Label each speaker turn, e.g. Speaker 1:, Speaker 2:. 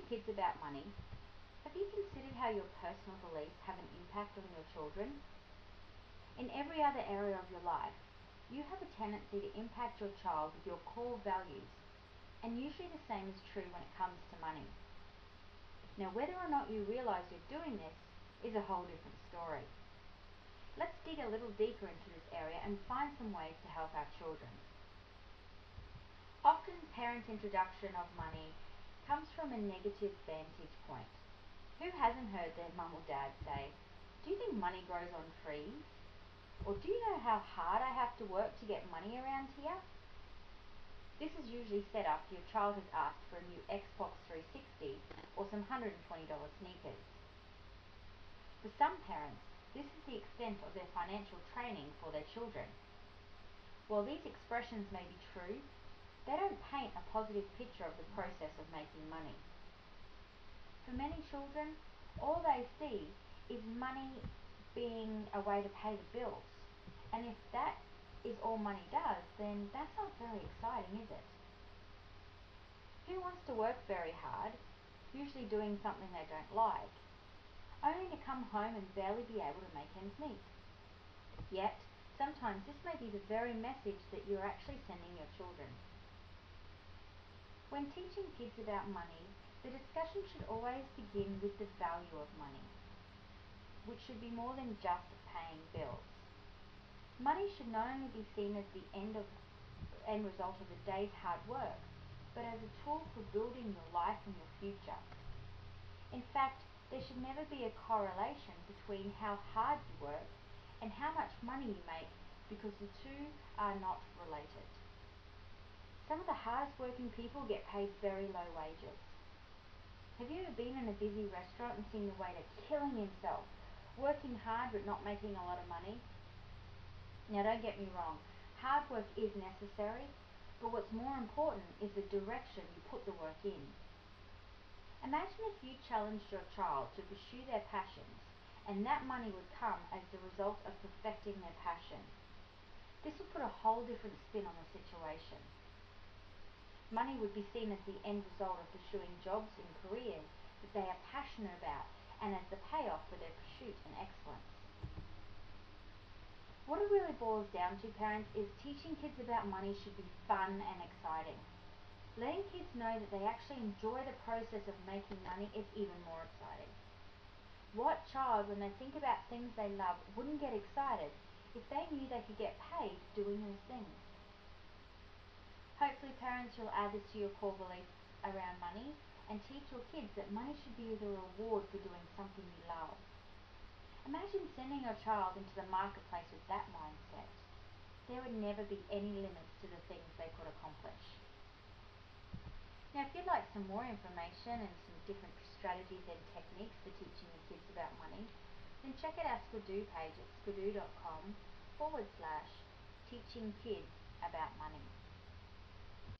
Speaker 1: kids about money, have you considered how your personal beliefs have an impact on your children? In every other area of your life, you have a tendency to impact your child with your core values, and usually the same is true when it comes to money. Now, whether or not you realize you're doing this is a whole different story. Let's dig a little deeper into this area and find some ways to help our children. Often, parents' introduction of money comes from a negative vantage point. Who hasn't heard their mum or dad say, "Do you think money grows on trees?" Or, "Do you know how hard I have to work to get money around here?" This is usually said after your child has asked for a new Xbox 360 or some $120 sneakers. For some parents, this is the extent of their financial training for their children. While these expressions may be true, they don't paint a positive picture of the process of making money. For many children, all they see is money being a way to pay the bills. And if that is all money does, then that's not very exciting, is it? Who wants to work very hard, usually doing something they don't like, only to come home and barely be able to make ends meet? Yet, sometimes this may be the very message that you're actually sending your children. When teaching kids about money, the discussion should always begin with the value of money, which should be more than just paying bills. Money should not only be seen as the end result of a day's hard work, but as a tool for building your life and your future. In fact, there should never be a correlation between how hard you work and how much money you make, because the two are not related. Some of the hardest working people get paid very low wages. Have you ever been in a busy restaurant and seen the waiter killing himself, working hard but not making a lot of money? Now, don't get me wrong, hard work is necessary, but what's more important is the direction you put the work in. Imagine if you challenged your child to pursue their passions, and that money would come as the result of perfecting their passion. This would put a whole different spin on the situation. Money would be seen as the end result of pursuing jobs and careers that they are passionate about, and as the payoff for their pursuit and excellence. What it really boils down to, parents, is teaching kids about money should be fun and exciting. Letting kids know that they actually enjoy the process of making money is even more exciting. What child, when they think about things they love, wouldn't get excited if they knew they could get paid doing those things? Hopefully, parents, you'll add this to your core beliefs around money and teach your kids that money should be the reward for doing something you love. Imagine sending your child into the marketplace with that mindset. There would never be any limits to the things they could accomplish. Now, if you'd like some more information and some different strategies and techniques for teaching your kids about money, then check out our Skidoo page at skidoo.com/teaching kids about money.